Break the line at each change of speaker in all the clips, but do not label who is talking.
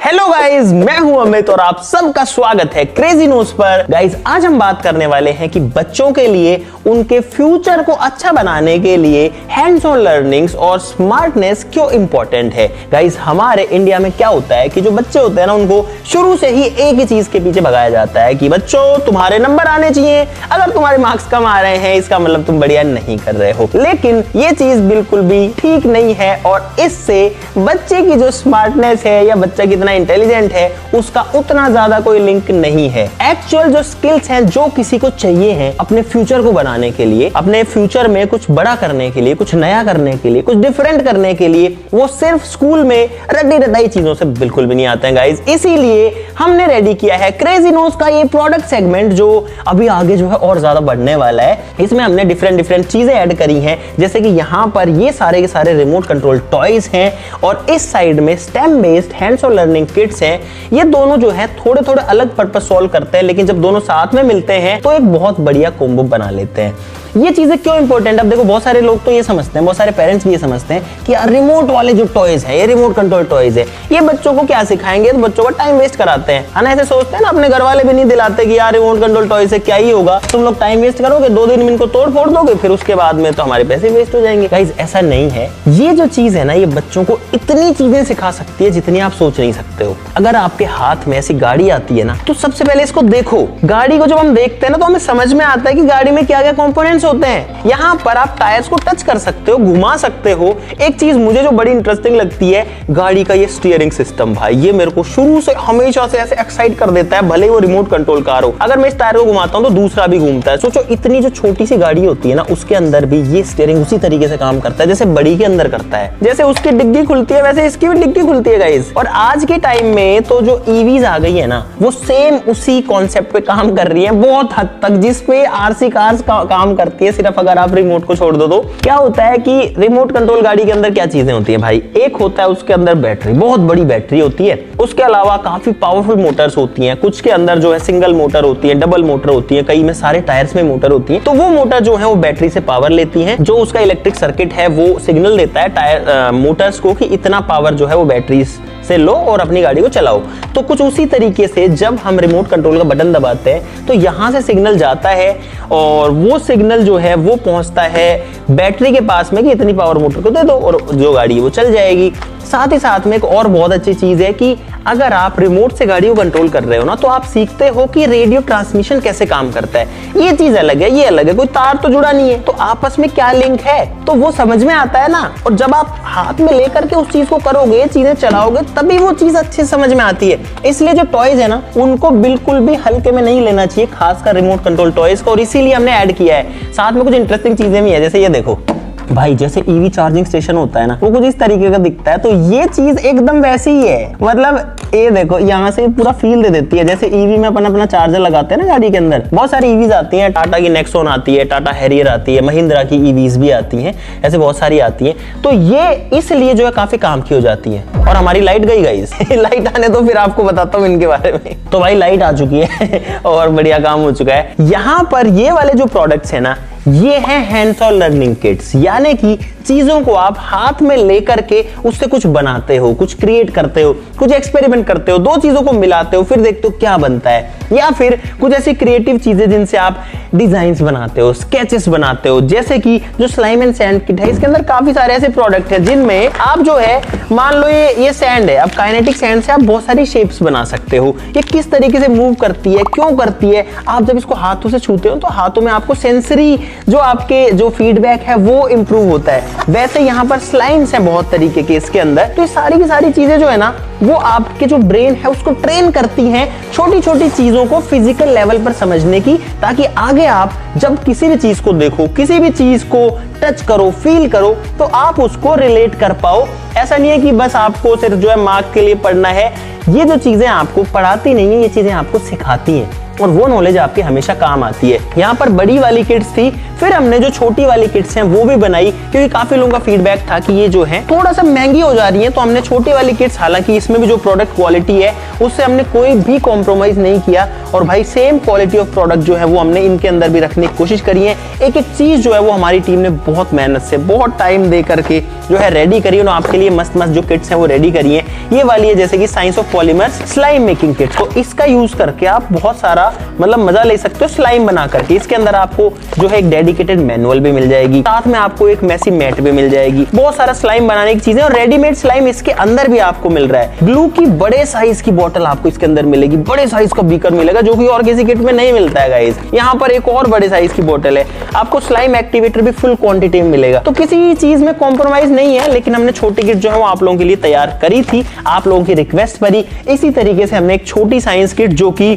Hello guys, मैं हूं अमित और आप सबका स्वागत है क्रेजी नोट्स पर। गाइस, आज हम बात करने वाले हैं कि बच्चों के लिए उनके फ्यूचर को अच्छा बनाने के लिए हैंड्स ऑन लर्निंग्स और स्मार्टनेस क्यों इंपॉर्टेंट है। गाइस, हमारे इंडिया में क्या होता है कि जो बच्चे होते हैं ना, उनको शुरू से ही एक ही चीज के पीछे भगाया जाता है कि बच्चों तुम्हारे नंबर आने चाहिए, अगर तुम्हारे मार्क्स कम आ रहे हैं इसका मतलब तुम बढ़िया नहीं कर रहे हो। लेकिन ये चीज बिल्कुल भी ठीक नहीं है और इससे बच्चे की जो स्मार्टनेस है या बच्चा कितना इंटेलिजेंट है उसका उतना ज्यादा कोई लिंक नहीं है। एक्चुअल जो स्किल्स हैं जो किसी को चाहिए हैं अपने फ्यूचर को बनाने के लिए, अपने फ्यूचर में कुछ बड़ा करने के लिए, कुछ नया करने के लिए, कुछ डिफरेंट करने के लिए, वो सिर्फ स्कूल में रटी रटाई चीजों से बिल्कुल भी नहीं आते हैं गाइस। इसीलिए हमने रेडी किया है क्रेजी नोट्स का ये प्रोडक्ट सेगमेंट जो अभी आगे जो है और ज्यादा बढ़ने वाला है। इसमें हमने डिफरेंट चीजें ऐड करी हैं, जैसे कि यहाँ पर ये सारे के सारे रिमोट कंट्रोल टॉयज हैं और इस साइड में STEM based hands on learning kits हैं। ये दोनों जो है थोड़े थोड़े अलग पर्पस सॉल्व करते हैं, लेकिन जब दोनों साथ में मिलते हैं तो एक बहुत बढ़िया कॉम्बो बना लेते हैं। ये चीजें क्यों इंपॉर्टेंट, अब देखो बहुत सारे लोग तो ये समझते हैं, बहुत सारे पेरेंट्स भी ये समझते हैं कि यार रिमोट वाले जो टॉयज है, ये रिमोट कंट्रोल टॉयज है, ये बच्चों को क्या सिखाएंगे, तो बच्चों का टाइम वेस्ट कराते हैं, है ना। ऐसे सोचते हैं ना, अपने घर वाले भी नहीं दिलाते कि यार रिमोट कंट्रोल टॉय से क्या ही होगा, तुम लोग टाइम वेस्ट करोगे, 2 दिन में इनको तोड़ फोड़ दोगे, फिर उसके बाद में तो हमारे पैसे वेस्ट हो जाएंगे। गाइस, ऐसा नहीं है। ये जो चीज है ना, ये बच्चों को इतनी चीजें सिखा सकती है जितनी आप सोच नहीं सकते हो। अगर आपके हाथ में ऐसी गाड़ी आती है ना, तो सबसे पहले इसको देखो। गाड़ी को जब हम देखते हैं ना, तो हमें समझ में आता है कि गाड़ी में क्या क्या कंपोनेंट्स होते हैं। यहाँ पर आप टायर्स को टच कर सकते हो, घुमा सकते हो। एक चीज मुझे जो बड़ी इंटरेस्टिंग लगती है, गाड़ी का ये स्टीयरिंग सिस्टम, भाई ये मेरे को शुरू से हमेशा से ऐसे एक्साइट कर देता है, भले वो रिमोट कंट्रोल कार हो। अगर मैं इस टायर को घुमाता हूं तो दूसरा भी घूमता है। सोचो, इतनी जो छोटी सी गाड़ी होती है ना, उसके अंदर भी ये स्टीयरिंग उसी तरीके से काम करता है जैसे बड़ी के अंदर करता है। जैसे उसकी डिग्गी खुलती है वैसे इसकी भी डिग्गी खुलती है गाइस। और आज के टाइम में तो जो ईवीज आ गई है ना, वो सेम उसी कॉन्सेप्ट पे काम कर रही है बहुत हद तक, जिसपे आरसी कार्स काम करती है। सिर्फ अगर आप रिमोट को छोड़ दो तो क्या होता है कि रिमोट कंट्रोल गाड़ी के अंदर क्या चीजें होती है भाई, एक होता है उसके अंदर बैटरी, बहुत बड़ी बैटरी होती है। उसके अलावा काफी पावरफुल मोटर्स होती हैं, कुछ के अंदर जो है सिंगल मोटर होती है, डबल मोटर होती है, कई में सारे टायर्स में मोटर होती है। तो वो मोटर जो है वो बैटरी से पावर लेती है, जो उसका इलेक्ट्रिक सर्किट है वो सिग्नल देता है टायर मोटर्स को कि इतना पावर जो है वो बैटरी से लो और अपनी गाड़ी को चलाओ। तो कुछ उसी तरीके से जब हम रिमोट कंट्रोल का बटन दबाते हैं तो यहां से सिग्नल जाता है और वो सिग्नल जो है वो पहुंचता है बैटरी के पास में कि इतनी पावर मोटर को दे दो और जो गाड़ी है वो चल जाएगी। साथ ही साथ में एक और बहुत अच्छी चीज है कि अगर आप रिमोट से गाड़ी को कंट्रोल कर रहे हो ना, तो आप सीखते हो कि रेडियो ट्रांसमिशन कैसे काम करता है। ये चीज अलग है, ये अलग है, कोई तार तो जुड़ा नहीं है, तो आपस में क्या लिंक है तो वो समझ में आता है ना। और जब आप हाथ में लेकर के उस चीज को करोगे, चीजें चलाओगे, तभी वो चीज अच्छे से समझ में आती है। इसलिए जो टॉयज है ना, उनको बिल्कुल भी हल्के में नहीं लेना चाहिए, खासकर रिमोट कंट्रोल टॉयज को, और इसीलिए हमने ऐड किया है। साथ में कुछ इंटरेस्टिंग चीजें भी है, जैसे ये देखो भाई, जैसे ईवी चार्जिंग स्टेशन होता है ना, वो कुछ इस तरीके का दिखता है, तो ये चीज एकदम वैसी ही है। मतलब ये देखो, यहाँ से पूरा फील दे देती है जैसे ईवी में अपन अपना चार्जर लगाते हैं ना गाड़ी के अंदर। बहुत सारी ईवीज आती हैं, टाटा की नेक्सॉन आती है, टाटा हैरियर आती है, महिंद्रा की ईवीज भी आती हैं, ऐसे बहुत सारी आती हैं। तो ये इसलिए जो है काफी काम की हो जाती है। और हमारी लाइट गई गाइस लाइट आने तो फिर आपको बताता हूँ इनके बारे में। तो भाई लाइट आ चुकी है और बढ़िया काम हो चुका है। यहाँ पर ये वाले जो प्रोडक्ट्स है ना, ये है हैंड्स ऑन लर्निंग किट्स, यानी कि चीजों को आप हाथ में लेकर के उससे कुछ बनाते हो, कुछ क्रिएट करते हो, कुछ एक्सपेरिमेंट करते हो, 2 चीजों को मिलाते हो, फिर देखते हो क्या बनता है। या फिर कुछ ऐसी क्रिएटिव चीजें जिनसे आप डिजाइन्स बनाते हो, स्केचेस बनाते हो, जैसे कि जो स्लाइम एंड सैंड किट है, इसके अंदर काफी सारे ऐसे प्रोडक्ट है जिनमें आप जो है, मान लो ये सैंड है, अब काइनेटिक सैंड से आप बहुत सारी शेप्स बना सकते हो। ये किस तरीके से मूव करती है, क्यों करती है, आप जब इसको हाथों से छूते हो तो हाथों में आपको सेंसरी जो आपके जो फीडबैक है वो इंप्रूव होता है। वैसे यहाँ पर स्लाइम्स हैं बहुत तरीके के इसके अंदर। तो ये सारी की सारी चीजें जो है ना, वो आपके जो ब्रेन है उसको ट्रेन करती हैं छोटी छोटी चीजों को फिजिकल लेवल पर समझने की, ताकि आगे आप जब किसी भी चीज को देखो, किसी भी चीज को टच करो, फील करो, तो आप उसको रिलेट कर पाओ। ऐसा नहीं है कि बस आपको सिर्फ जो है मार्क के लिए पढ़ना है। ये जो चीजें आपको पढ़ाती नहीं है, ये चीजें आपको सिखाती हैं और वो नॉलेज आपकी हमेशा काम आती है। यहाँ पर बड़ी वाली किट्स थी, फिर हमने जो छोटी वाली किट्स हैं वो भी बनाई, क्योंकि काफी लोगों का फीडबैक था कि ये जो है थोड़ा सा महंगी हो जा रही है। तो हमने छोटी वाली किट्स, हालांकि इसमें भी जो प्रोडक्ट क्वालिटी है उससे हमने कोई भी कॉम्प्रोमाइज नहीं किया और भाई सेम क्वालिटी ऑफ प्रोडक्ट जो है वो हमने इनके अंदर भी रखने की कोशिश करी है। एक एक चीज जो है वो हमारी टीम ने बहुत मेहनत से, बहुत टाइम दे करके जो है रेडी करी है। आपके लिए मस्त मस्त जो किट्स हैं वो रेडी करी है। ये वाली है जैसे कि science of polymers slime making kit, तो इसका यूज करके आप बहुत सारा मतलब मजा ले सकते हो स्लाइम बना करके। इसके अंदर आपको जो है एक डेडिकेटेड मैनुअल भी मिल जाएगी, साथ में आपको एक मेसी मैट भी मिल जाएगी, बहुत सारा स्लाइम बनाने की चीजें और रेडीमेड स्लाइम इसके अंदर भी आपको मिल रहा है। ग्लू की बड़े साइज की बोतल आपको इसके अंदर मिलेगी, बड़े साइज का बीकर मिलेगा जो कि और किसी किट में नहीं मिलता है गाइस। यहाँ पर एक और बड़े साइज की बोतल है, आपको स्लाइम एक्टिवेटर भी फुल क्वांटिटी में मिलेगा। तो किसी चीज में कॉम्प्रोमाइज नहीं है, लेकिन हमने छोटी किट जो है वो आप लोगों के लिए तैयार करी थी, आप लोगों की रिक्वेस्ट पर ही। इसी तरीके से हमने एक छोटी साइंस किट जो कि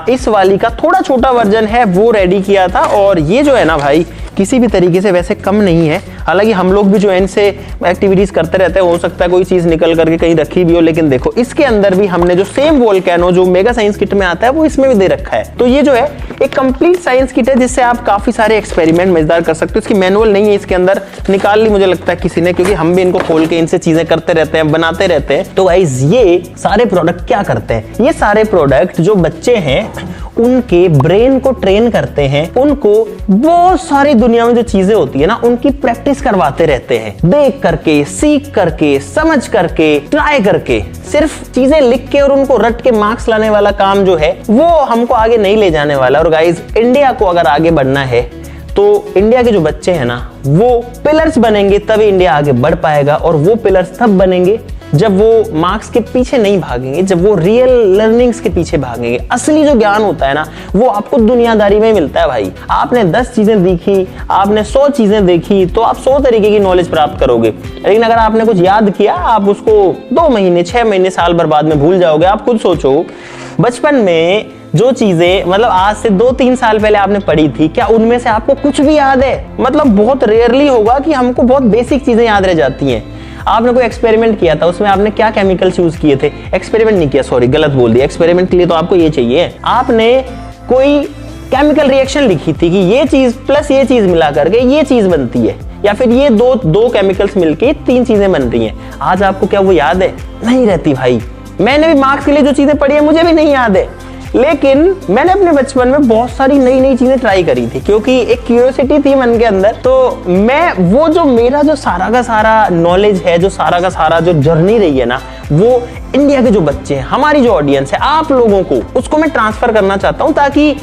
इस वाली का थोड़ा छोटा वर्जन है वो रेडी किया था। और ये जो है ना भाई किसी भी तरीके से वैसे कम नहीं है, हालांकि हम लोग भी जो है इनसे एक्टिविटीज करते रहते हैं, हो सकता है कोई चीज निकल करके कहीं रखी भी हो, लेकिन देखो इसके अंदर भी हमने जो सेम वोल्केनो जो मेगा साइंस किट में आता है वो इसमें भी दे रखा है। तो ये जो है एक कंप्लीट साइंस किट है जिससे आप काफी सारे एक्सपेरिमेंट मजेदार कर सकते हो। इसकी मैनुअल नहीं है इसके अंदर, निकाल ली मुझे लगता है किसी ने, क्योंकि हम भी इनको खोल के इनसे चीजें करते रहते हैं, बनाते रहते हैं। तो गाइस ये सारे प्रोडक्ट क्या करते हैं, ये सारे प्रोडक्ट जो बच्चे हैं उनके ब्रेन को ट्रेन करते हैं, उनको बहुत सारी दुनिया में जो चीजें होती है ना उनकी प्रैक्टिस करवाते रहते हैं, देख करके, सीख करके, समझ करके, ट्राई करके। सिर्फ चीजें लिख के और उनको रट के मार्क्स लाने वाला काम जो है वो हमको आगे नहीं ले जाने वाला। और गाइस इंडिया को अगर आगे बढ़ना है तो इंडिया के जो बच्चे हैं ना वो पिलर्स बनेंगे, तभी इंडिया आगे बढ़ पाएगा। और वो पिलर्स तब बनेंगे जब वो मार्क्स के पीछे नहीं भागेंगे, जब वो रियल लर्निंग्स के पीछे भागेंगे। असली जो ज्ञान होता है ना वो आपको दुनियादारी में मिलता है भाई। आपने 10 चीजें देखी, आपने 100 चीजें देखी तो आप 100 तरीके की नॉलेज प्राप्त करोगे, लेकिन अगर आपने कुछ याद किया आप उसको 2 महीने, 6 महीने, साल भर बाद में भूल जाओगे। आप खुद सोचो बचपन में जो चीजें मतलब आज से 2-3 साल पहले आपने पढ़ी थी, क्या उनमें से आपको कुछ भी याद है? मतलब बहुत रेयरली होगा कि हमको बहुत बेसिक चीजें याद रह जाती हैं। आपने कोई एक्सपेरिमेंट किया था, उसमें आपने क्या केमिकल्स यूज किए थे? एक्सपेरिमेंट नहीं किया, सॉरी गलत बोल दिया। एक्सपेरिमेंट के लिए तो आपको ये चाहिए, आपने कोई केमिकल रिएक्शन लिखी थी कि ये चीज प्लस ये चीज मिला करके ये चीज बनती है, या फिर ये दो केमिकल्स मिलके 3 चीजें बन रही हैं। आज आपको क्या वो याद है? नहीं रहती भाई। मैंने भी मार्क्स के लिए जो चीजें पढ़ी है मुझे भी नहीं याद है, लेकिन मैंने अपने बचपन में बहुत सारी नई नई चीजें ट्राई करी थी, क्योंकि एक क्यूरियोसिटी थी मन के अंदर। तो मैं वो जो मेरा जो सारा का सारा नॉलेज है, जो सारा का सारा जो जर्नी रही है ना, वो इंडिया के जो बच्चे हैं, हमारी जो ऑडियंस है, आप लोगों को उसको मैं ट्रांसफर करना चाहता हूं, ताकि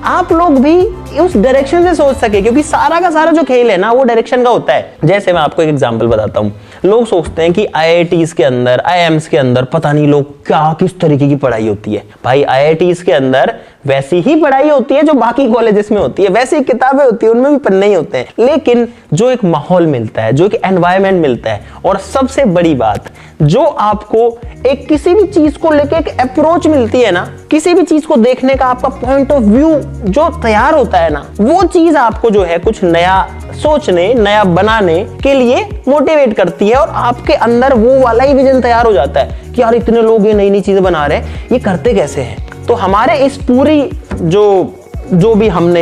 आप लोग भी उस डायरेक्शन से सोच सके। क्योंकि सारा का सारा जो खेल है ना वो डायरेक्शन का होता है। जैसे मैं आपको एक एग्जांपल बताता हूं, लोग सोचते हैं कि आईआईटीज के अंदर, आईएम्स के अंदर पता नहीं लोग क्या किस तरीके की पढ़ाई होती है। भाई आईआईटीज के अंदर वैसी ही पढ़ाई होती है जो बाकी कॉलेजेस में होती है, वैसी किताबें होती है, उनमें भी पन्ने ही होते हैं, लेकिन जो एक माहौल मिलता है, जो एक एनवायरनमेंट मिलता है, और सबसे बड़ी बात जो आपको एक किसी भी चीज को लेके एक अप्रोच मिलती है ना, किसी भी चीज को देखने का आपका पॉइंट ऑफ व्यू जो तैयार होता है ना, वो चीज आपको जो है कुछ नया सोचने, नया बनाने के लिए मोटिवेट करती है। और आपके अंदर वो वाला ही विजन तैयार हो जाता है कि यार इतने लोग ये नई नई चीजें बना रहे हैं, ये करते कैसे हैं? तो हमारे इस पूरी जो भी हमने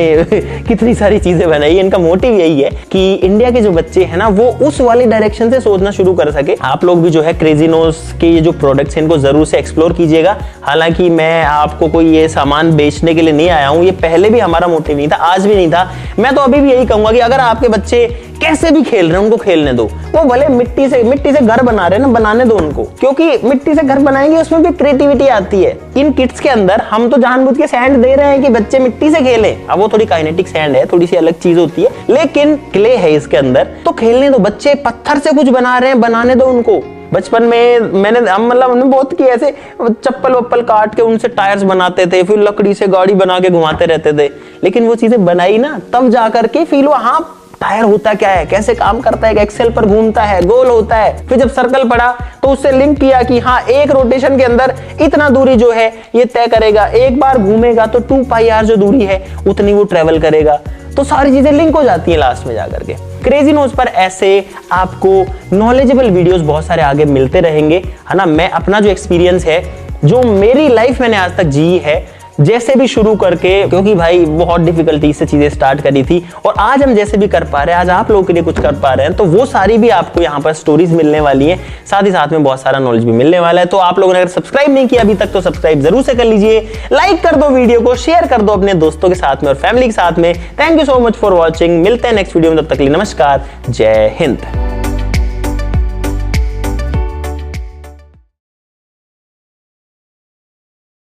कितनी सारी चीजें बनाई, इनका मोटिव यही है कि इंडिया के जो बच्चे हैं ना वो उस वाली डायरेक्शन से सोचना शुरू कर सके। आप लोग भी जो है क्रेजीनोज के ये जो प्रोडक्ट्स हैं इनको जरूर से एक्सप्लोर कीजिएगा। हालांकि मैं आपको कोई ये सामान बेचने के लिए नहीं आया हूं, ये पहले भी हमारा मोटिव नहीं था, आज भी नहीं था। मैं तो अभी भी यही कहूंगा कि अगर आपके बच्चे कैसे भी खेल रहे हैं उनको खेलने दो। वो भले मिट्टी से घर बना रहे हैं ना, बनाने दो उनको, क्योंकि मिट्टी से घर बनाएंगे उसमें भी क्रिएटिविटी आती है। इन किट्स के अंदर हम तो जानबूझ के सैंड दे रहे हैं कि बच्चे मिट्टी से खेलें। अब वो थोड़ी काइनेटिक सैंड है, थोड़ी सी अलग चीज होती है, लेकिन क्ले है इसके अंदर, तो खेलने दो। बच्चे पत्थर से कुछ बना रहे हैं, बनाने दो उनको। बचपन में हमने बहुत की ऐसे चप्पल वप्पल काट के उनसे टायर्स बनाते थे, फिर लकड़ी से गाड़ी बना के घुमाते रहते थे, लेकिन वो चीजें बनाई ना तब जाकर के फील हुआ हाँ टायर होता क्या है, कैसे काम करता है, एक्सेल पर घूमता है, गोल होता है। फिर जब सर्कल पड़ा तो उससे लिंक किया कि हाँ एक रोटेशन के अंदर इतना दूरी जो है ये तय करेगा, एक बार घूमेगा तो 2πr जो दूरी है उतनी वो ट्रेवल करेगा। तो सारी चीजें लिंक हो जाती है लास्ट में जाकर के। क्रेजी नोज पर ऐसे आपको नॉलेजेबल वीडियोस बहुत सारे आगे मिलते रहेंगे, है ना। मैं अपना जो एक्सपीरियंस है, जो मेरी लाइफ मैंने आज तक जी है, जैसे भी शुरू करके, क्योंकि भाई बहुत डिफिकल्टी से चीजें स्टार्ट करी थी और आज हम जैसे भी कर पा रहे हैं, आज आप लोगों के लिए कुछ कर पा रहे हैं, तो वो सारी भी आपको यहाँ पर स्टोरीज मिलने वाली है, साथ ही साथ में बहुत सारा नॉलेज भी मिलने वाला है। तो आप लोगों ने अगर सब्सक्राइब नहीं किया अभी तक तो सब्सक्राइब जरूर से कर लीजिए, लाइक कर दो वीडियो को, शेयर कर दो अपने दोस्तों के साथ में और फैमिली के साथ में। Thank you so much for watching. मिलते हैं नेक्स्ट वीडियो में, तब तक के लिए नमस्कार, जय हिंद।